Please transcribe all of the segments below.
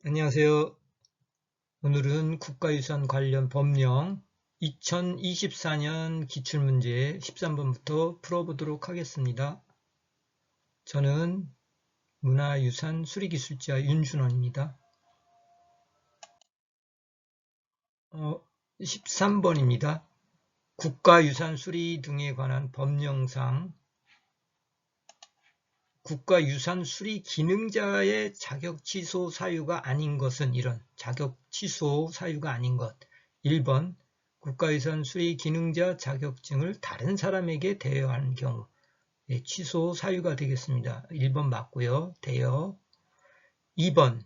안녕하세요. 오늘은 국가유산 관련 법령 2024년 기출문제 13번부터 풀어보도록 하겠습니다. 저는 문화유산 수리기술자 윤준원입니다. 13번입니다. 국가유산 수리 등에 관한 법령상 국가유산 수리 기능자의 자격 취소 사유가 아닌 것은 이런 자격 취소 사유가 아닌 것. 1번 국가유산 수리 기능자 자격증을 다른 사람에게 대여한 경우 취소 사유가 되겠습니다. 1번 맞고요. 대여. 2번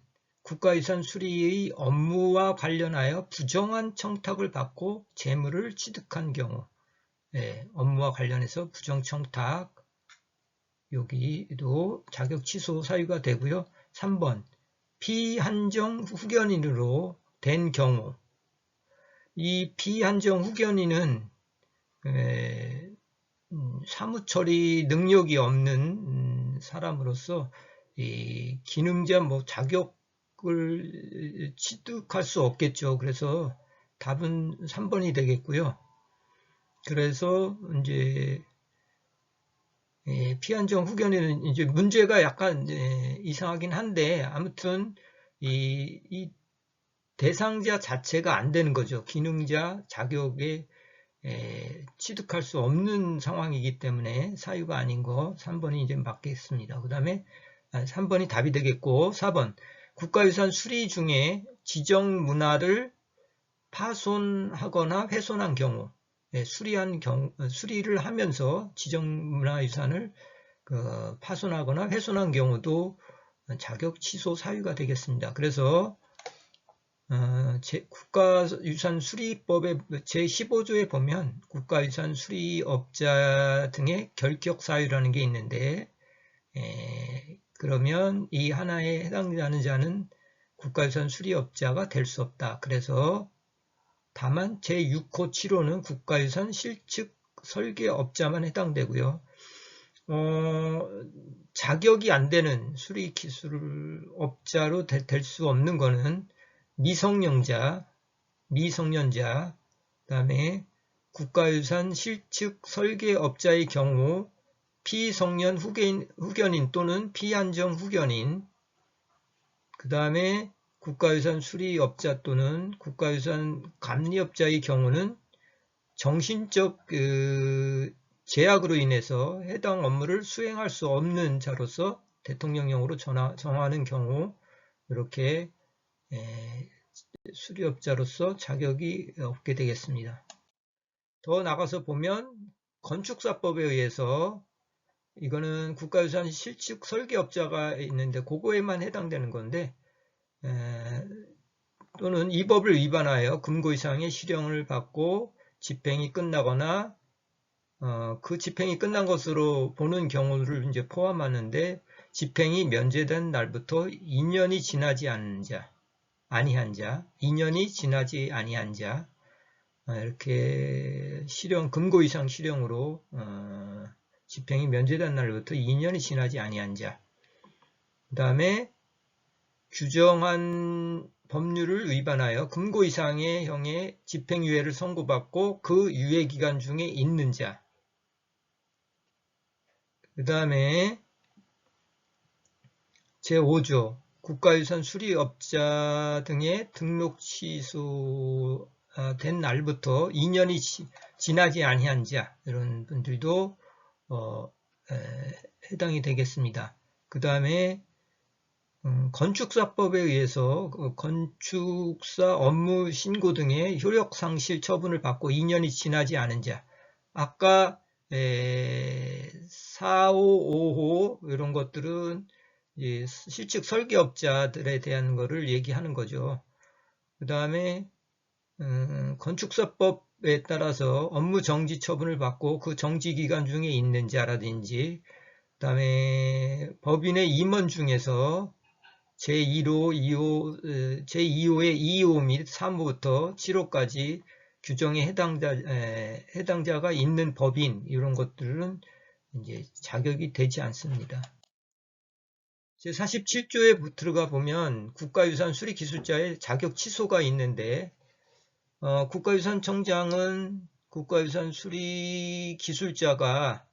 국가유산 수리의 업무와 관련하여 부정한 청탁을 받고 재물을 취득한 경우 업무와 관련해서 부정청탁 여기도 자격 취소 사유가 되고요. 3번 피한정 후견인으로 된 경우 이 피한정 후견인은 사무처리 능력이 없는 사람으로서 이 기능자 자격을 취득할 수 없겠죠. 그래서 답은 3번이 되겠고요. 그래서 이제 피한정 후견인은 이제 문제가 약간 이상하긴 한데 아무튼 이 대상자 자체가 안 되는 거죠. 기능자 자격에 취득할 수 없는 상황이기 때문에 사유가 아닌 거 3번이 이제 맞겠습니다. 그 다음에 3번이 답이 되겠고 4번 국가유산 수리 중에 지정 문화를 파손하거나 훼손한 경우 수리를 하면서 지정문화유산을 파손하거나 훼손한 경우도 자격 취소 사유가 되겠습니다. 그래서 국가유산 수리법의 제15조에 보면 국가유산 수리업자 등의 결격 사유라는 게 있는데 그러면 이 하나에 해당하는 자는 국가유산 수리업자가 될 수 없다. 그래서 다만 제6호 7호는 국가유산 실측 설계업자만 해당되고요. 자격이 안 되는 수리기술업자로 될 수 없는 거는 미성년자, 그 다음에 국가유산 실측 설계업자의 경우 피성년 후견인 또는 피한정 후견인, 그 다음에 국가유산 수리업자 또는 국가유산 감리업자의 경우는 정신적 제약으로 인해서 해당 업무를 수행할 수 없는 자로서 대통령령으로 정하는 경우 이렇게 수리업자로서 자격이 없게 되겠습니다. 더 나가서 보면 건축사법에 의해서 이거는 국가유산 실측 설계업자가 있는데 그거에만 해당되는 건데 또는 이 법을 위반하여 금고 이상의 실형을 받고 집행이 끝나거나 그 집행이 끝난 것으로 보는 경우를 이제 포함하는데 집행이 면제된 날부터 2년이 지나지 아니한 자, 2년이 지나지 아니한 자 이렇게 금고 이상 실형으로 집행이 면제된 날부터 2년이 지나지 아니한 자, 그 다음에 규정한 법률을 위반하여 금고 이상의 형의 집행유예를 선고받고 그 유예기간 중에 있는 자, 그 다음에 제5조 국가유산 수리업자 등의 등록 취소된 날부터 2년이 지나지 아니한 자 이런 분들도 해당이 되겠습니다. 그 다음에 건축사법에 의해서 건축사 업무 신고 등의 효력 상실 처분을 받고 2년이 지나지 않은 자, 아까 4호, 5호 이런 것들은 실측 설계업자들에 대한 거를 얘기하는 거죠. 그 다음에 건축사법에 따라서 업무 정지 처분을 받고 그 정지 기간 중에 있는 자라든지, 그 다음에 법인의 임원 중에서 제2호의 2호 및 3호부터 7호까지 규정에 해당자가 있는 법인 이런 것들은 이제 자격이 되지 않습니다. 제47조에 들어가 보면 국가유산 수리기술자의 자격 취소가 있는데 국가유산청장은 국가유산 수리기술자가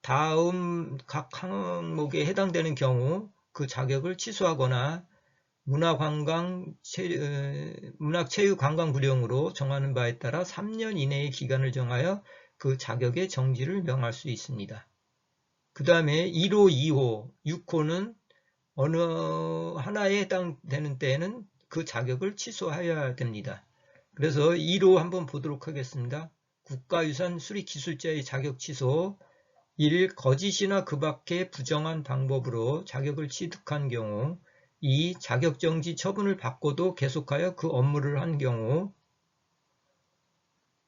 다음 각 항목에 해당되는 경우 그 자격을 취소하거나 문학체육관광부령으로 정하는 바에 따라 3년 이내의 기간을 정하여 그 자격의 정지를 명할 수 있습니다. 그 다음에 1호, 2호, 6호는 어느 하나에 해당되는 때에는 그 자격을 취소해야 됩니다. 그래서 1호 한번 보도록 하겠습니다. 국가유산 수리기술자의 자격 취소 1. 거짓이나 그 밖의 부정한 방법으로 자격을 취득한 경우 2. 자격정지 처분을 받고도 계속하여 그 업무를 한 경우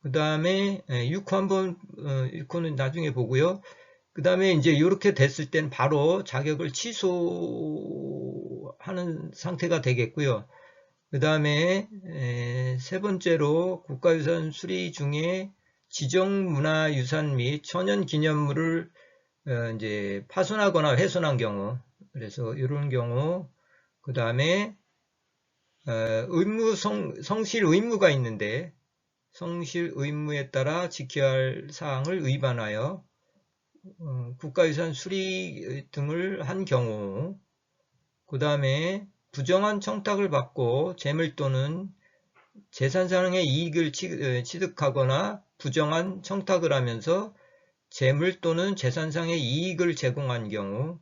그 다음에 6호 한번 6호는 나중에 보고요. 그 다음에 이제 이렇게 됐을 땐 바로 자격을 취소하는 상태가 되겠고요. 그 다음에 세 번째로 국가유산 수리 중에 지정문화유산 및 천연기념물을 이제 파손하거나 훼손한 경우, 그래서 이런 경우, 그 다음에 성실 의무가 있는데 성실 의무에 따라 지켜야 할 사항을 위반하여 국가유산 수리 등을 한 경우, 그 다음에 부정한 청탁을 받고 재물 또는 재산상의 이익을 취득하거나 부정한 청탁을 하면서 재물 또는 재산상의 이익을 제공한 경우,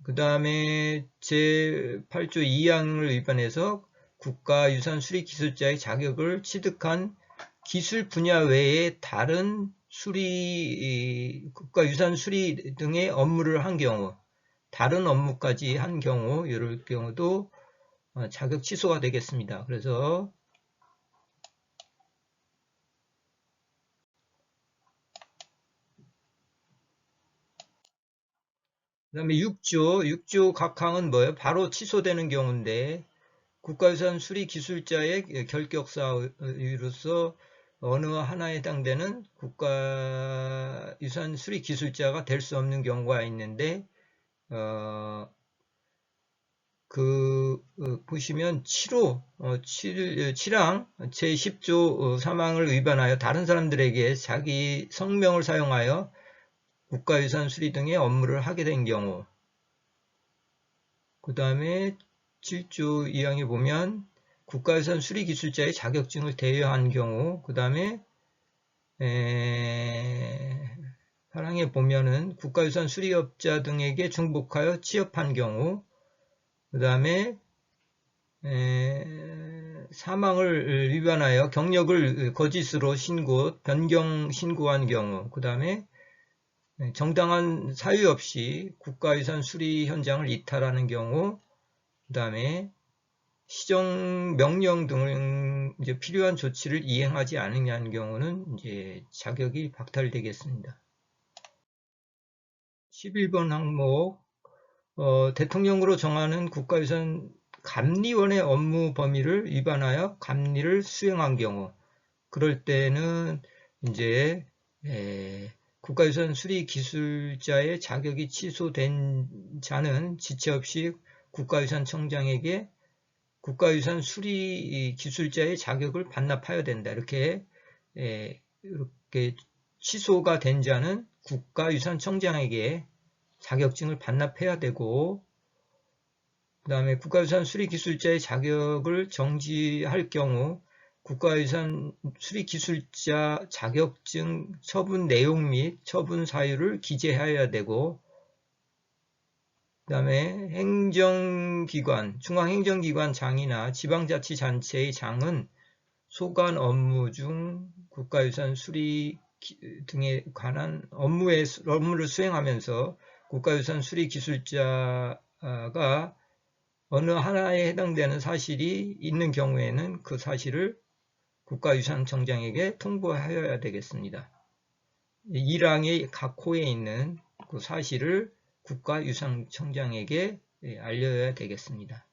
그 다음에 제8조 2항을 위반해서 국가유산 수리기술자의 자격을 취득한 기술 분야 외에 다른 국가유산 수리 등의 업무를 한 경우, 다른 업무까지 한 경우, 이럴 경우도 자격 취소가 되겠습니다. 그래서 그 다음에 6조 각 항은 뭐예요? 바로 취소되는 경우인데 국가유산 수리기술자의 결격사유로서 어느 하나에 해당되는 국가유산 수리기술자가 될 수 없는 경우가 있는데 보시면 7항 제10조 3항을 위반하여 다른 사람들에게 자기 성명을 사용하여 국가유산 수리 등의 업무를 하게 된 경우, 그 다음에 7조 2항에 보면 국가유산 수리기술자의 자격증을 대여한 경우, 그 다음에 8항에 보면은 국가유산 수리업자 등에게 중복하여 취업한 경우, 그 다음에 3항을 위반하여 경력을 거짓으로 변경 신고한 경우, 그 다음에 정당한 사유 없이 국가유산 수리 현장을 이탈하는 경우, 그 다음에 시정 명령 등 이제 필요한 조치를 이행하지 않느냐는 경우는 이제 자격이 박탈되겠습니다. 11번 항목 대통령으로 정하는 국가유산 감리원의 업무 범위를 위반하여 감리를 수행한 경우, 그럴 때는 이제 국가유산 수리기술자의 자격이 취소된 자는 지체 없이 국가유산청장에게 국가유산 수리기술자의 자격을 반납하여야 된다. 이렇게 취소가 된 자는 국가유산청장에게 자격증을 반납해야 되고, 그 다음에 국가유산 수리기술자의 자격을 정지할 경우 국가유산 수리기술자 자격증 처분 내용 및 처분 사유를 기재하여야 되고, 그 다음에 행정기관, 중앙행정기관 장이나 지방자치단체의 장은 소관 업무 중 국가유산 수리 등에 관한 업무를 수행하면서 국가유산 수리기술자가 어느 하나에 해당되는 사실이 있는 경우에는 그 사실을 국가유산청장에게 통보하여야 되겠습니다. 1항의 각 호에 있는 그 사실을 국가유산청장에게 알려야 되겠습니다.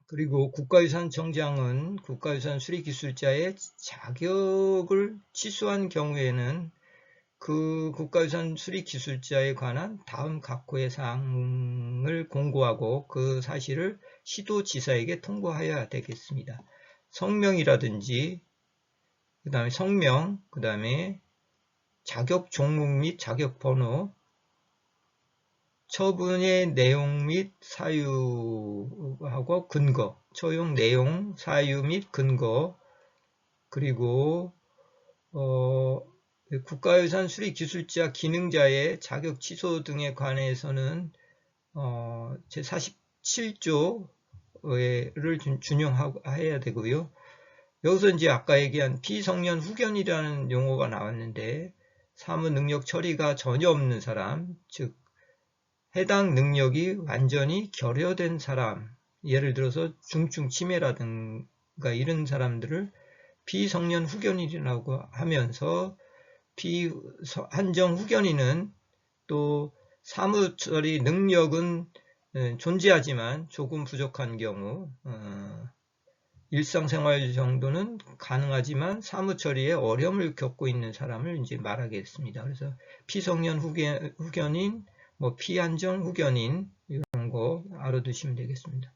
그리고 국가유산청장은 국가유산 수리기술자의 자격을 취소한 경우에는 그 국가유산 수리 기술자에 관한 다음 각호의 사항을 공고하고 그 사실을 시도지사에게 통보하여야 되겠습니다. 성명이라든지 그 다음에 성명, 그 다음에 자격 종목 및 자격 번호, 처분의 내용 및 사유하고 근거, 처용 내용, 사유 및 근거, 그리고 국가유산 수리 기술자 기능자의 자격 취소 등에 관해서는 제47조를 준용해야 되고요. 여기서 이제 아까 얘기한 피성년 후견이라는 용어가 나왔는데 사무 능력 처리가 전혀 없는 사람, 즉 해당 능력이 완전히 결여된 사람, 예를 들어서 중증 치매라든가 이런 사람들을 피성년 후견인이라고 하면서 한정 후견인은 또 사무처리 능력은 존재하지만 조금 부족한 경우 일상생활 정도는 가능하지만 사무처리에 어려움을 겪고 있는 사람을 이제 말하겠습니다. 그래서 피성년 후견인, 뭐 피한정 후견인 이런 거 알아두시면 되겠습니다.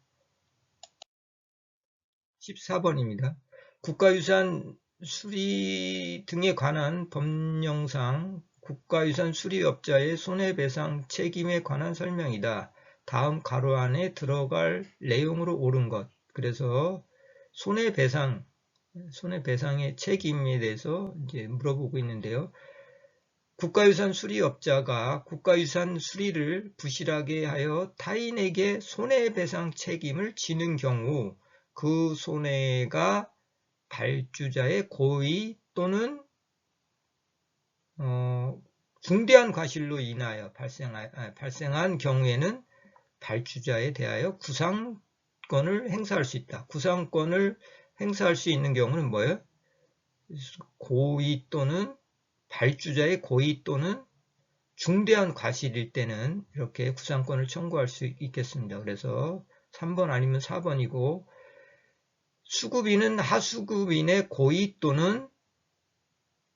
14번입니다. 국가유산 수리 등에 관한 법령상 국가유산 수리업자의 손해배상 책임에 관한 설명이다. 다음 가로 안에 들어갈 내용으로 옳은 것. 그래서 손해배상의 책임에 대해서 이제 물어보고 있는데요. 국가유산 수리업자가 국가유산 수리를 부실하게 하여 타인에게 손해배상 책임을 지는 경우 그 손해가 발주자의 고의 또는 중대한 과실로 인하여 발생한 경우에는 발주자에 대하여 구상권을 행사할 수 있다. 구상권을 행사할 수 있는 경우는 뭐예요? 고의 또는 발주자의 고의 또는 중대한 과실일 때는 이렇게 구상권을 청구할 수 있겠습니다. 그래서 3번 아니면 4번이고 수급인은 하수급인의 고의 또는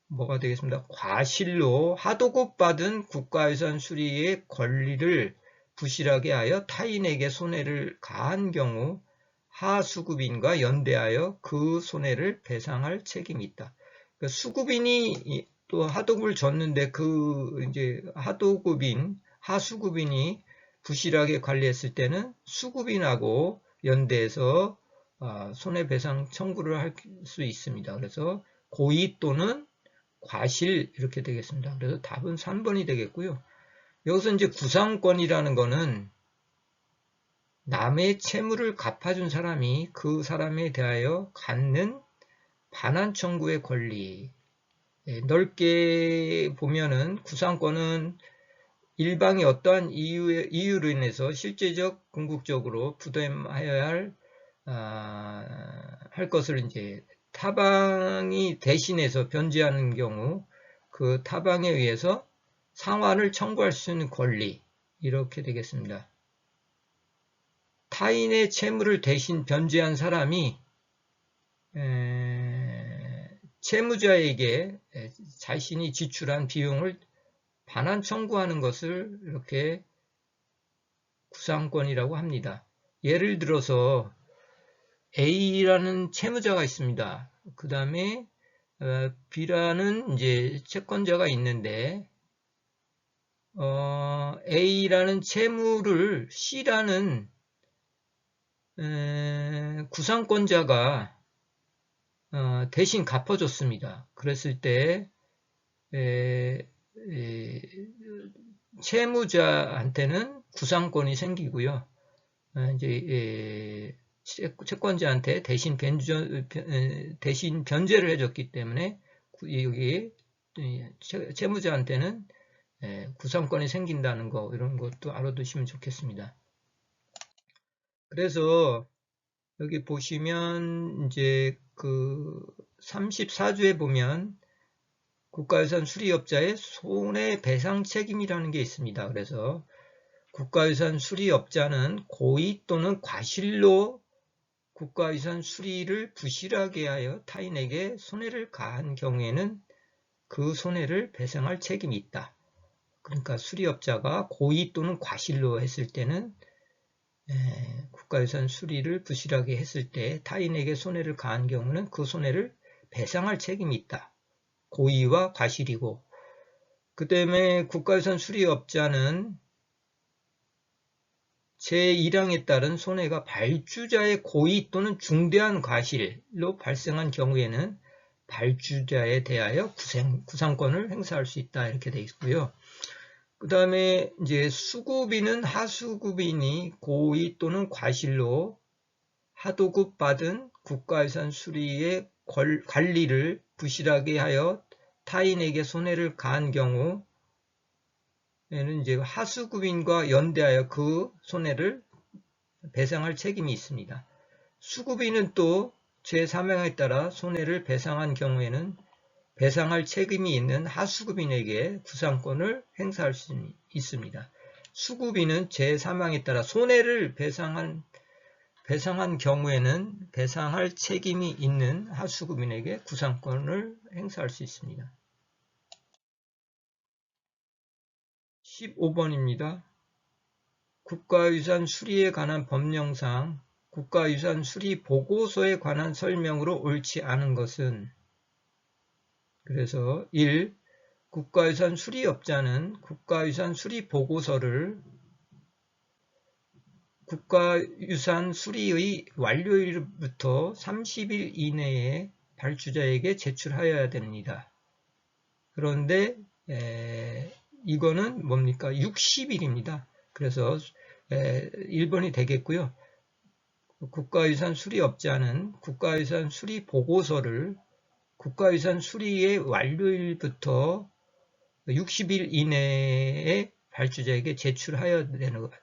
뭐가 되겠습니다. 과실로 하도급 받은 국가유산 수리의 권리를 부실하게 하여 타인에게 손해를 가한 경우 하수급인과 연대하여 그 손해를 배상할 책임이 있다. 그러니까 수급인이 또 하도급을 줬는데 그 이제 하수급인이 부실하게 관리했을 때는 수급인하고 연대해서 손해배상 청구를 할 수 있습니다. 그래서 고의 또는 과실 이렇게 되겠습니다. 그래서 답은 3번이 되겠고요. 여기서 이제 구상권이라는 거는 남의 채무를 갚아준 사람이 그 사람에 대하여 갖는 반환 청구의 권리. 넓게 보면은 구상권은 일방이 어떠한 이유로 인해서 실제적 궁극적으로 부담하여야 할 것을 이제 타방이 대신해서 변제하는 경우 그 타방에 의해서 상환을 청구할 수 있는 권리 이렇게 되겠습니다. 타인의 채무를 대신 변제한 사람이 채무자에게 자신이 지출한 비용을 반환 청구하는 것을 이렇게 구상권이라고 합니다. 예를 들어서 A라는 채무자가 있습니다. 그 다음에 B라는 이제 채권자가 있는데 A라는 채무를 C라는 구상권자가 대신 갚아줬습니다. 그랬을 때 채무자한테는 구상권이 생기고요. 이제 채권자한테 대신 변제를 해줬기 때문에 여기 채무자한테는 구상권이 생긴다는 거 이런 것도 알아두시면 좋겠습니다. 그래서 여기 보시면 이제 그 34조에 보면 국가유산 수리업자의 손해배상 책임이라는 게 있습니다. 그래서 국가유산 수리업자는 고의 또는 과실로 국가유산 수리를 부실하게 하여 타인에게 손해를 가한 경우에는 그 손해를 배상할 책임이 있다. 그러니까 수리업자가 고의 또는 과실로 했을 때는 국가유산 수리를 부실하게 했을 때 타인에게 손해를 가한 경우는 그 손해를 배상할 책임이 있다. 고의와 과실이고, 그 다음에 국가유산 수리업자는 제1항에 따른 손해가 발주자의 고의 또는 중대한 과실로 발생한 경우에는 발주자에 대하여 구상권을 행사할 수 있다. 이렇게 되어 있고요. 그 다음에 이제 수급인은 하수급인이 고의 또는 과실로 하도급 받은 국가유산 수리의 관리를 부실하게 하여 타인에게 손해를 가한 경우에는 이제 하수급인과 연대하여 그 손해를 배상할 책임이 있습니다. 수급인은 또 제3항에 따라 손해를 배상한 경우에는 배상할 책임이 있는 하수급인에게 구상권을 행사할 수 있습니다. 수급인은 제3항에 따라 손해를 배상한 경우에는 배상할 책임이 있는 하수급인에게 구상권을 행사할 수 있습니다. 15번입니다. 국가유산 수리에 관한 법령상 국가유산 수리 보고서에 관한 설명으로 옳지 않은 것은, 그래서 1. 국가유산 수리업자는 국가유산 수리 보고서를 국가유산 수리의 완료일부터 30일 이내에 발주자에게 제출하여야 됩니다. 그런데 이거는 뭡니까? 60일입니다. 그래서 1번이 되겠고요. 국가유산 수리업자는 국가유산 수리 보고서를 국가유산 수리의 완료일부터 60일 이내에 발주자에게 제출하여야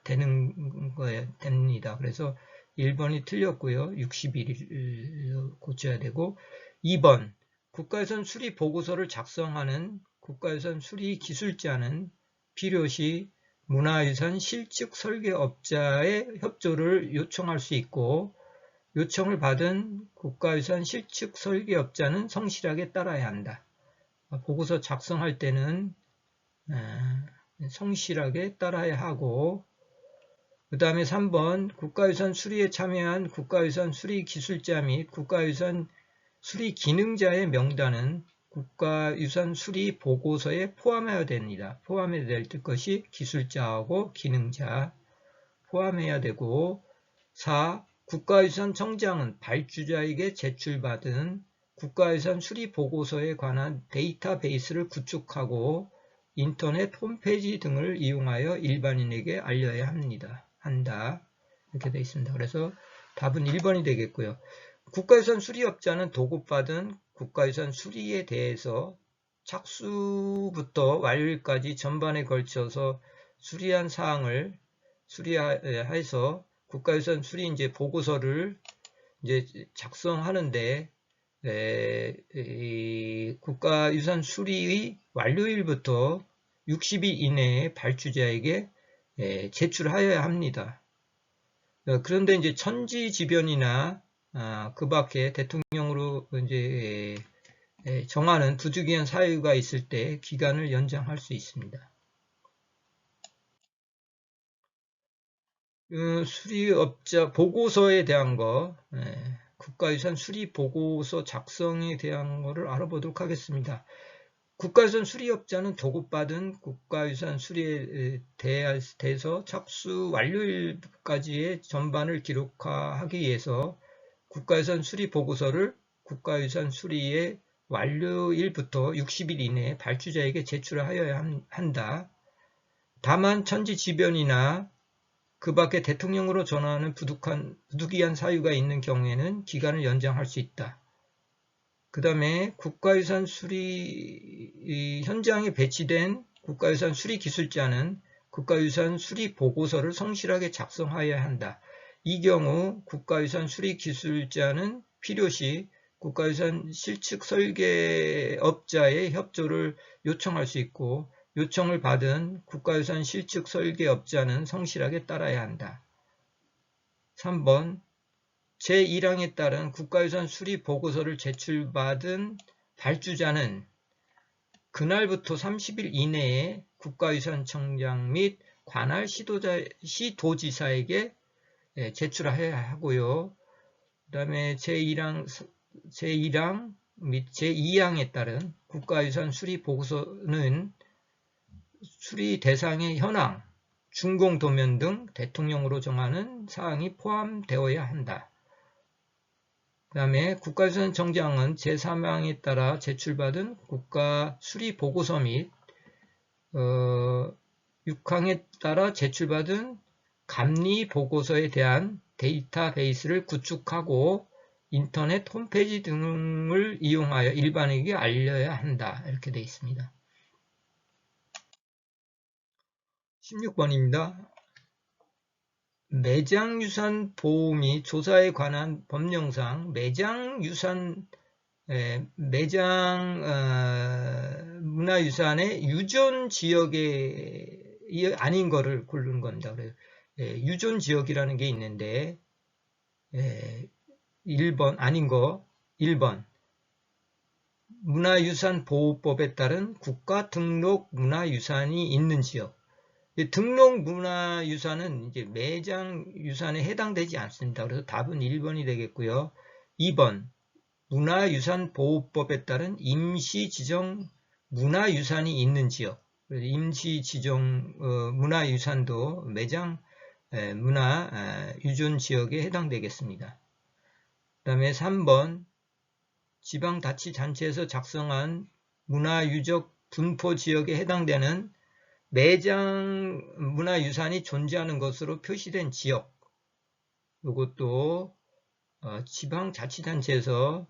되는 거에 됩니다. 그래서 1번이 틀렸고요. 60일을 고쳐야 되고, 2번 국가유산 수리 보고서를 작성하는 국가유산 수리 기술자는 필요시 문화유산 실측 설계업자의 협조를 요청할 수 있고, 요청을 받은 국가유산 실측 설계업자는 성실하게 따라야 한다. 보고서 작성할 때는 성실하게 따라야 하고, 그 다음에 3번 국가유산 수리에 참여한 국가유산 수리 기술자 및 국가유산 수리 기능자의 명단은 국가유산 수리 보고서에 포함해야 됩니다. 포함해야 될 것이 기술자하고 기능자 포함해야 되고, 4. 국가유산청장은 발주자에게 제출받은 국가유산 수리 보고서에 관한 데이터베이스를 구축하고 인터넷 홈페이지 등을 이용하여 일반인에게 알려야 한다. 이렇게 되어 있습니다. 그래서 답은 1번이 되겠고요. 국가유산 수리업자는 도급받은 국가유산 수리에 대해서 착수부터 완료일까지 전반에 걸쳐서 수리한 사항을 수리해서 국가유산 수리 이제 보고서를 이제 작성하는데, 국가유산 수리의 완료일부터 60일 이내에 발주자에게 제출하여야 합니다. 그런데 이제 천지지변이나 그 밖에 대통령으로 이제 정하는 부득이한 사유가 있을 때 기간을 연장할 수 있습니다. 수리업자 보고서에 대한 거, 국가유산 수리 보고서 작성에 대한 거를 알아보도록 하겠습니다. 국가유산 수리업자는 도급받은 국가유산 수리에 대해서 착수 완료일까지의 전반을 기록하기 위해서 국가유산 수리 보고서를 국가유산 수리의 완료일부터 60일 이내에 발주자에게 제출하여야 한다. 다만 천지지변이나 그 밖에 대통령으로 전하는 부득이한 사유가 있는 경우에는 기간을 연장할 수 있다. 그 다음에 국가유산 수리 현장에 배치된 국가유산 수리 기술자는 국가유산 수리 보고서를 성실하게 작성하여야 한다. 이 경우 국가유산 수리 기술자는 필요시 국가유산 실측 설계업자의 협조를 요청할 수 있고, 요청을 받은 국가유산 실측 설계업자는 성실하게 따라야 한다. 3번 제1항에 따른 국가유산 수리 보고서를 제출받은 발주자는 그날부터 30일 이내에 국가유산청장 및 관할 시도지사에게 제출해야 하고요. 그 다음에 제1항 및 제2항에 따른 국가유산 수리 보고서는 수리 대상의 현황, 준공도면 등 대통령으로 정하는 사항이 포함되어야 한다. 그 다음에 국가유산청장은 제3항에 따라 제출받은 국가수리보고서 및 6항에 따라 제출받은 감리보고서에 대한 데이터베이스를 구축하고 인터넷 홈페이지 등을 이용하여 일반에게 알려야 한다. 이렇게 되어 있습니다. 16번입니다. 매장유산 보호 및 조사에 관한 법령상 문화유산의 유존지역이 아닌 거를 고르는 겁니다. 그래서 유존지역이라는 게 있는데 1번 아닌 거 1번 문화유산보호법에 따른 국가 등록 문화유산이 있는 지역. 등록 문화유산은 이제 매장유산에 해당되지 않습니다. 그래서 답은 1번이 되겠고요. 2번 문화유산보호법에 따른 임시지정 문화유산이 있는 지역. 임시지정 문화유산도 매장 문화유존지역에 해당되겠습니다. 그 다음에 3번 지방자치단체에서 작성한 문화유적 분포지역에 해당되는 매장 문화유산이 존재하는 것으로 표시된 지역. 이것도 지방자치단체에서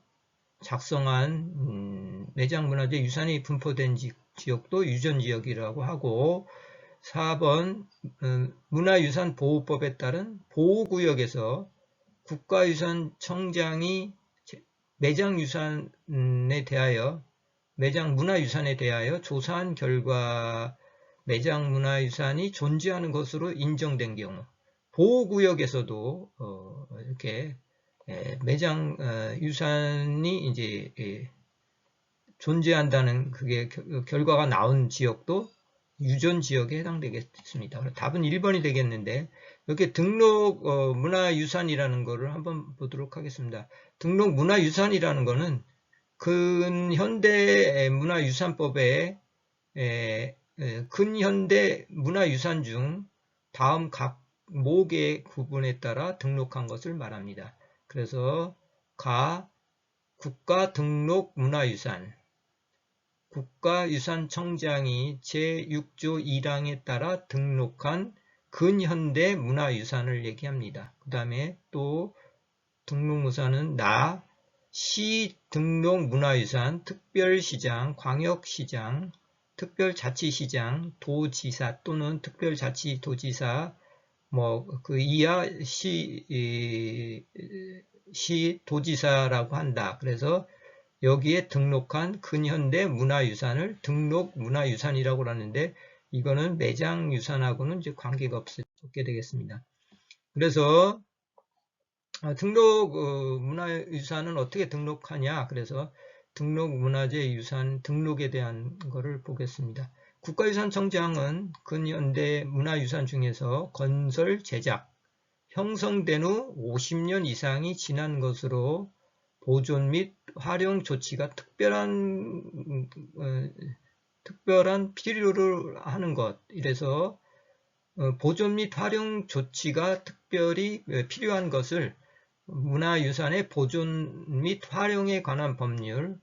작성한 매장 문화재 유산이 분포된 지역도 유전지역이라고 하고 4번 문화유산보호법에 따른 보호구역에서 국가유산청장이 매장 문화유산에 대하여 조사한 결과 매장 문화유산이 존재하는 것으로 인정된 경우 보호구역에서도 이렇게 매장 유산이 이제 존재한다는 그게 결과가 나온 지역도 유전지역에 해당되겠습니다. 답은 1번이 되겠는데 이렇게 등록 문화유산이라는 거를 한번 보도록 하겠습니다. 등록 문화유산이라는 거는 근현대 문화유산법에 근현대 문화유산 중 다음 각 목의 구분에 따라 등록한 것을 말합니다. 그래서 국가등록문화유산 국가유산청장이 제6조 1항에 따라 등록한 근현대 문화유산을 얘기합니다. 그 다음에 또 등록문화유산은 시등록문화유산, 특별시장, 광역시장, 특별자치시장, 도지사 또는 특별자치도지사 그 이하 시도지사라고 한다. 그래서 여기에 등록한 근현대 문화유산을 등록문화유산이라고 하는데 이거는 매장유산하고는 이제 관계가 없게 되겠습니다. 그래서 등록 문화유산은 어떻게 등록하냐? 그래서 등록문화재 유산 등록에 대한 거를 보겠습니다. 국가유산청장은 근현대 문화유산 중에서 건설, 제작, 형성된 후 50년 이상이 지난 것으로 보존 및 활용 조치가 특별한 필요를 하는 것. 이래서 보존 및 활용 조치가 특별히 필요한 것을 문화유산의 보존 및 활용에 관한 법률에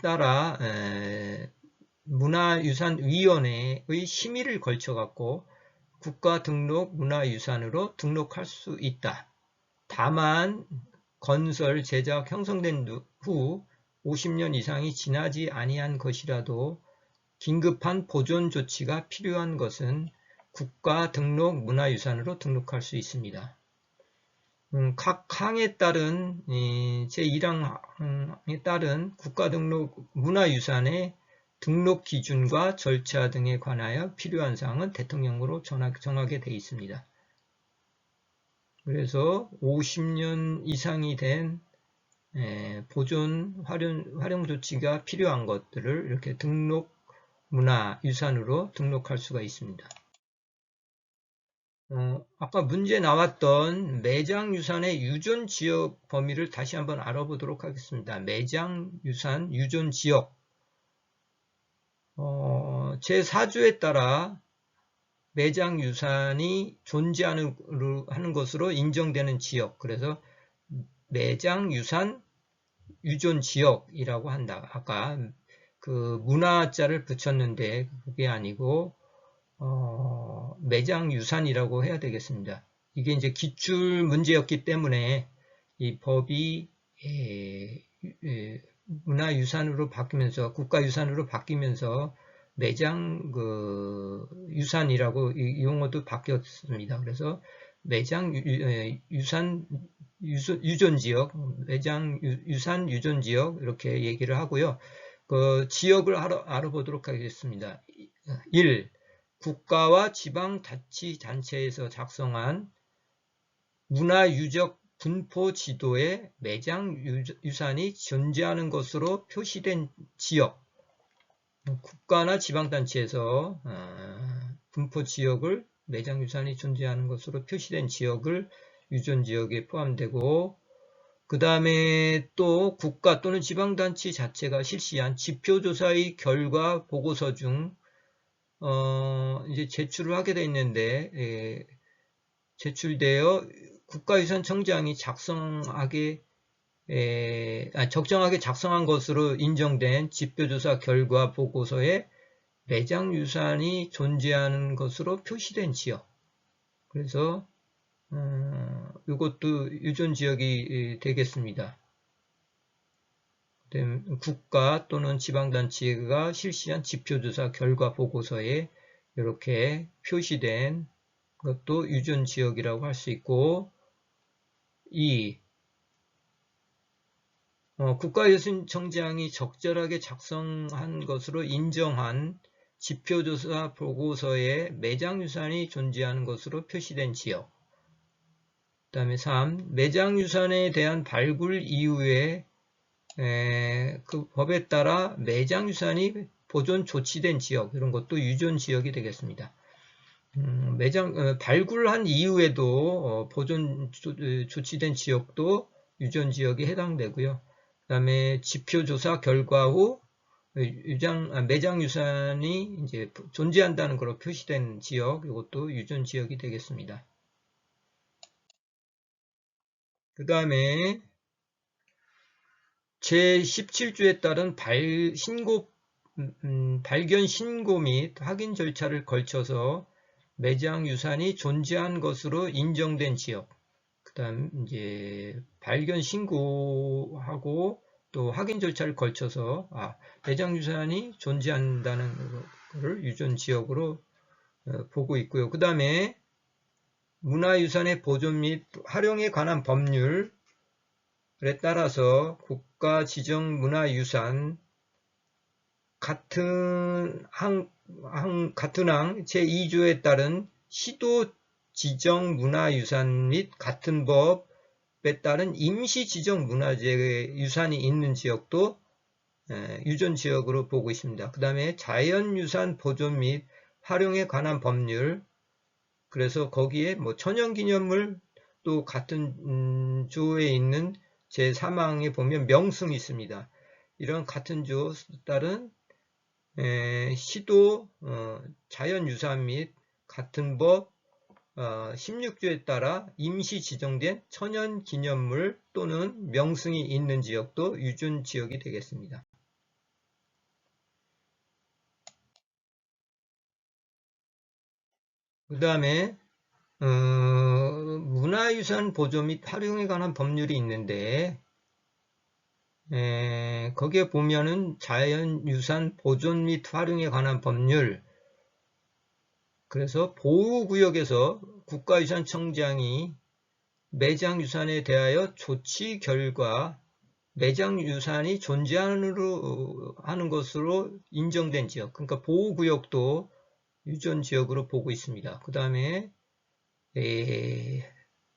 따라 문화유산위원회의 심의를 거쳐 갖고 국가등록 문화유산으로 등록할 수 있다. 다만 건설, 제작, 형성된 후 50년 이상이 지나지 아니한 것이라도 긴급한 보존 조치가 필요한 것은 국가등록 문화유산으로 등록할 수 있습니다. 각 항에 따른 제1항에 따른 국가등록 문화유산의 등록 기준과 절차 등에 관하여 필요한 사항은 대통령으로 정하게 되어 있습니다. 그래서 50년 이상이 된 보존, 활용 조치가 필요한 것들을 이렇게 등록 문화유산으로 등록할 수가 있습니다. 아까 문제 나왔던 매장유산의 유존지역 범위를 다시 한번 알아보도록 하겠습니다. 매장유산 유존지역 제4조에 따라 매장유산이 존재하는 것으로 인정되는 지역, 그래서 매장유산 유존지역이라고 한다. 아까 그 문화자를 붙였는데 그게 아니고 매장유산이라고 해야 되겠습니다. 이게 이제 기출 문제였기 때문에 이 법이 문화유산으로 바뀌면서 국가유산으로 바뀌면서 매장 유산이라고 이 용어도 바뀌었습니다. 그래서 매장 유산 유존지역, 매장 유산 유존지역 이렇게 얘기를 하고요. 그 지역을 알아보도록 하겠습니다. 1. 국가와 지방자치단체에서 작성한 문화유적 분포 지도에 매장 유산이 존재하는 것으로 표시된 지역, 국가나 지방단체에서 분포 지역을 매장 유산이 존재하는 것으로 표시된 지역을 유존지역에 포함되고, 그 다음에 또 국가 또는 지방단체 자체가 실시한 지표조사의 결과 보고서 중 이제 제출을 하게 돼 있는데, 제출되어 국가유산청장이 적정하게 작성한 것으로 인정된 지표조사 결과 보고서에 매장유산이 존재하는 것으로 표시된 지역. 그래서 이것도 유존지역이 되겠습니다. 국가 또는 지방단체가 실시한 지표조사 결과 보고서에 이렇게 표시된 것도 유존지역이라고 할 수 있고, 2. 국가유산청장이 적절하게 작성한 것으로 인정한 지표조사 보고서에 매장유산이 존재하는 것으로 표시된 지역. 그 다음에 3. 매장유산에 대한 발굴 이후에 그 법에 따라 매장유산이 보존 조치된 지역, 이런 것도 유존지역이 되겠습니다. 발굴한 이후에도 보존 조치된 지역도 유존지역에 해당되고요. 그 다음에 지표조사 결과 후 매장유산이 이제 존재한다는 것으로 표시된 지역, 이것도 유존지역이 되겠습니다. 그 다음에 제17조에 따른 발견 신고 및 확인 절차를 거쳐서 매장유산이 존재한 것으로 인정된 지역, 그 다음 이제 발견 신고하고 또 확인 절차를 거쳐서 매장유산이 존재한다는 것을 유존지역으로 보고 있고요. 그 다음에 문화유산의 보존 및 활용에 관한 법률에 따라서 국가 지정 문화유산 같은 항 제2조에 따른 시도 지정 문화유산 및 같은 법에 따른 임시 지정 문화재 유산이 있는 지역도 유존지역으로 보고 있습니다. 그 다음에 자연유산 보존 및 활용에 관한 법률, 그래서 거기에 뭐 천연기념물 또 같은 조에 있는 제3항에 보면 명승이 있습니다. 이런 같은 조에 따른 시도 자연유산 및 같은 법 16조에 따라 임시 지정된 천연기념물 또는 명승이 있는 지역도 유존지역이 되겠습니다. 그 다음에 문화유산 보존 및 활용에 관한 법률이 있는데, 거기에 보면은 자연유산 보존 및 활용에 관한 법률, 그래서 보호구역에서 국가유산청장이 매장유산에 대하여 조치 결과 매장유산이 존재하는 것으로 인정된 지역, 그러니까 보호구역도 유존지역으로 보고 있습니다. 그 다음에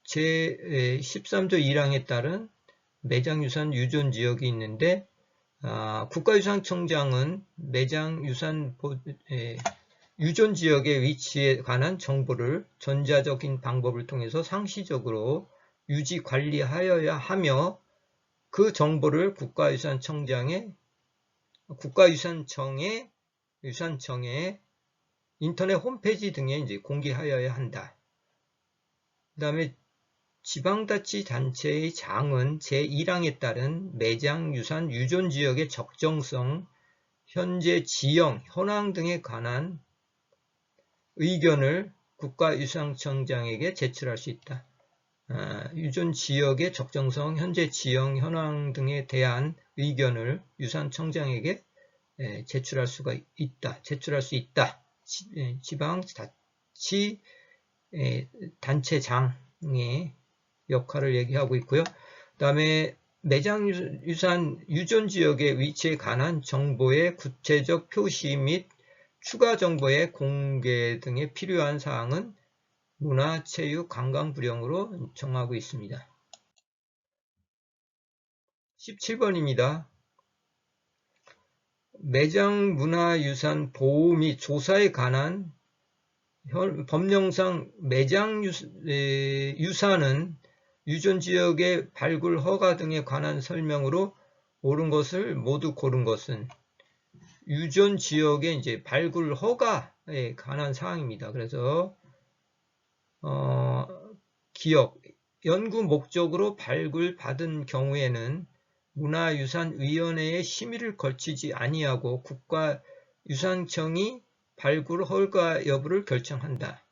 제13조 1항에 따른 매장유산 유존지역이 있는데 국가유산청장은 매장유산 유존지역의 위치에 관한 정보를 전자적인 방법을 통해서 상시적으로 유지 관리하여야 하며 그 정보를 국가유산청의 유산청의 인터넷 홈페이지 등에 이제 공개하여야 한다. 그 다음에 지방자치단체의 장은 제1항에 따른 매장유산 유존지역의 적정성, 현재 지형, 현황 등에 관한 의견을 국가유산청장에게 제출할 수 있다. 유존지역의 적정성, 현재 지형, 현황 등에 대한 의견을 유산청장에게 제출할 수 있다. 지방자치 단체장의 역할을 얘기하고 있고요. 그 다음에 매장유산 유존지역의 위치에 관한 정보의 구체적 표시 및 추가 정보의 공개 등에 필요한 사항은 문화체육관광부령으로 정하고 있습니다. 17번입니다. 매장문화유산 보호 및 조사에 관한 법령상 매장유산은 유존지역의 발굴 허가 등에 관한 설명으로 옳은 것을 모두 고른 것은 유존지역의 이제 발굴 허가에 관한 사항입니다. 그래서 기억, 연구 목적으로 발굴받은 경우에는 문화유산위원회의 심의를 거치지 아니하고 국가유산청이 발굴 허가 여부를 결정한다.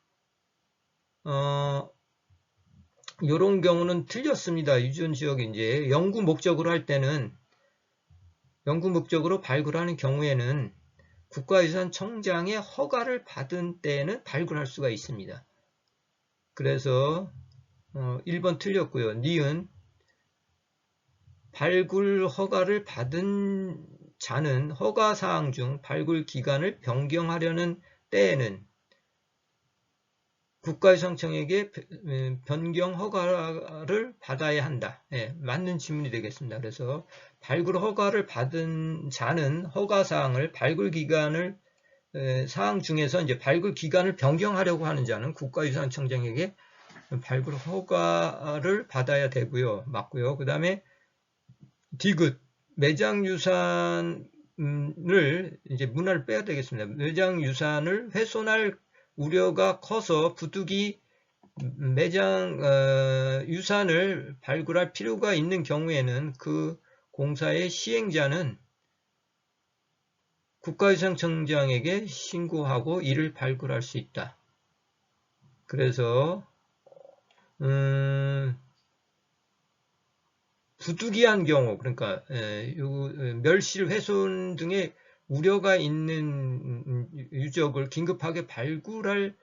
이런 경우는 틀렸습니다. 유존지역 이제 연구 목적으로 할 때는 연구 목적으로 발굴하는 경우에는 국가유산청장의 허가를 받은 때에는 발굴할 수가 있습니다. 그래서 1번 틀렸고요. 니은 발굴 허가를 받은 자는 허가사항 중 발굴 기간을 변경하려는 때에는 국가유산청에게 변경 허가를 받아야 한다. 맞는 질문이 되겠습니다. 그래서 발굴 허가를 받은 자는 허가사항을 발굴 기간을 사항 중에서 이제 발굴 기간을 변경하려고 하는 자는 국가유산청장에게 발굴 허가를 받아야 되고요. 맞고요. 그 다음에 디귿 매장유산을 이제 문화를 빼야 되겠습니다. 매장유산을 훼손할 우려가 커서 부득이 유산을 발굴할 필요가 있는 경우에는 그 공사의 시행자는 국가유산청장에게 신고하고 이를 발굴할 수 있다. 그래서 부득이한 경우, 그러니까 멸실, 훼손 등의 우려가 있는 유적을 긴급하게 발굴할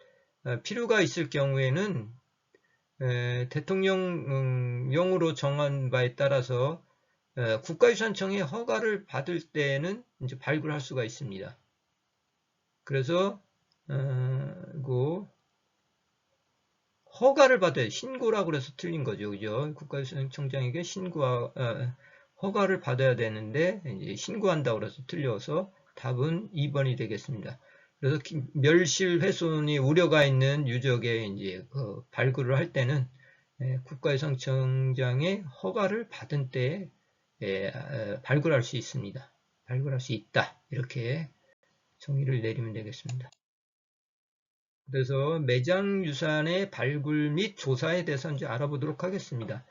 필요가 있을 경우에는 대통령령으로 정한 바에 따라서 국가유산청의 허가를 받을 때는 이제 발굴할 수가 있습니다. 그래서 허가를 받아야 신고라고 그래서 틀린 거죠. 그죠? 국가유산청장에게 허가를 받아야 되는데 이제 신고한다고 그래서 틀려서 답은 2번이 되겠습니다. 그래서 멸실 훼손이 우려가 있는 유적에 이제 발굴을 할 때는 국가유산청장의 허가를 받은 때에 발굴할 수 있습니다. 발굴할 수 있다. 이렇게 정의를 내리면 되겠습니다. 그래서 매장유산의 발굴 및 조사에 대해서 이제 알아보도록 하겠습니다.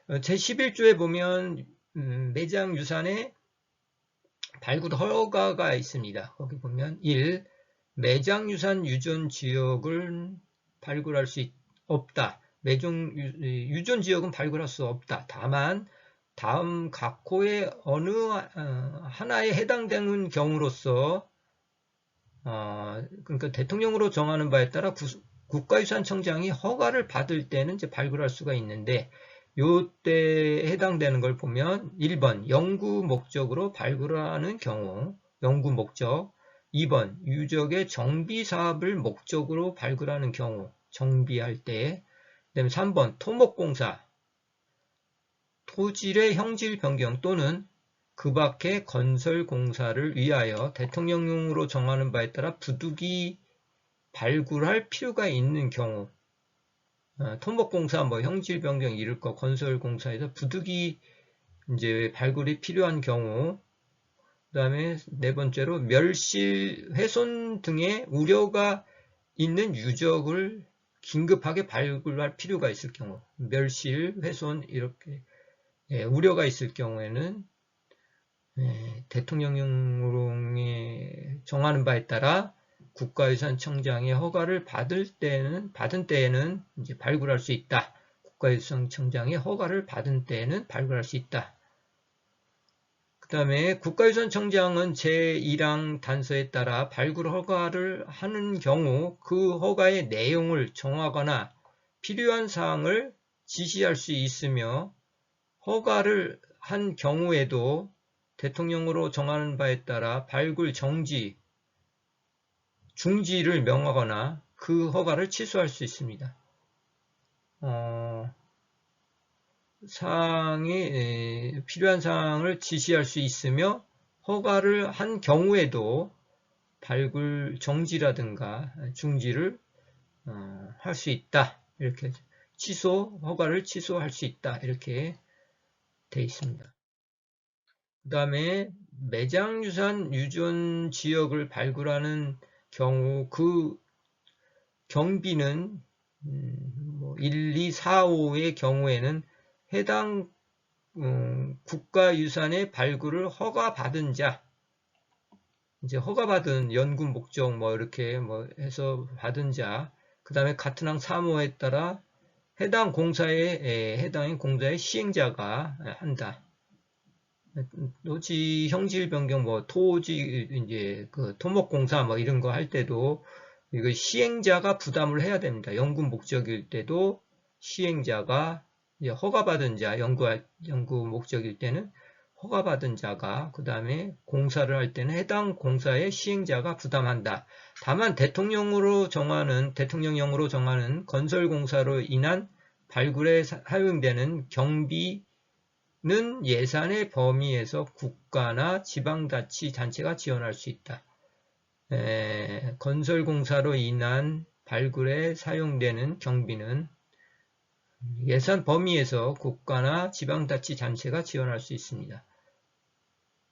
제11조에 보면 매장유산의 발굴 허가가 있습니다. 거기 보면 1. 매장유산 유존지역을 발굴할 수 없다. 유존지역은 발굴할 수 없다. 다만 다음 각 호의 어느 하나에 해당되는 경우로서 그러니까 대통령으로 정하는 바에 따라 국가유산청장이 허가를 받을 때는 이제 발굴할 수가 있는데 요때 해당되는 걸 보면 1번 연구 목적으로 발굴하는 경우 연구 목적 2번 유적의 정비 사업을 목적으로 발굴하는 경우 정비할 때 그다음에 3번 토목공사 토질의 형질 변경 또는 그 밖의 건설 공사를 위하여 대통령령으로 정하는 바에 따라 부득이 발굴할 필요가 있는 경우, 토목공사, 형질 변경 이를 거 건설 공사에서 부득이 이제 발굴이 필요한 경우, 그 다음에 네 번째로 멸실, 훼손 등의 우려가 있는 유적을 긴급하게 발굴할 필요가 있을 경우, 멸실, 훼손 이렇게 우려가 있을 경우에는 대통령령에 정하는 바에 따라 국가유산청장의 허가를 받은 때에는 이제 발굴할 수 있다. 국가유산청장의 허가를 받은 때에는 발굴할 수 있다. 그 다음에 국가유산청장은 제1항 단서에 따라 발굴 허가를 하는 경우 그 허가의 내용을 정하거나 필요한 사항을 지시할 수 있으며 허가를 한 경우에도 대통령으로 정하는 바에 따라 발굴 정지, 중지를 명하거나 그 허가를 취소할 수 있습니다. 필요한 사항을 지시할 수 있으며 허가를 한 경우에도 발굴 정지라든가 중지를 할 수 있다. 이렇게 허가를 취소할 수 있다. 이렇게 되어 있습니다. 그 다음에 매장유산 유존 지역을 발굴하는 경우 그 경비는 1, 2, 4, 5의 경우에는 해당 국가유산의 발굴을 허가받은 자, 이제 허가받은 연구 목적 이렇게 해서 받은 자, 그 다음에 같은 항 3호에 따라 해당 해당인 공사의 시행자가 한다. 토지 형질 변경 토지 이제 그 토목공사 이런 거 할 때도 이거 시행자가 부담을 해야 됩니다. 연구 목적일 때도 시행자가 이제 허가받은 자, 연구 목적일 때는 허가받은 자가, 그 다음에 공사를 할 때는 해당 공사의 시행자가 부담한다. 다만 대통령령으로 정하는 건설공사로 인한 발굴에 사용되는 경비는 예산의 범위에서 국가나 지방자치단체가 지원할 수 있다. 건설공사로 인한 발굴에 사용되는 경비는 예산 범위에서 국가나 지방자치단체가 지원할 수 있습니다.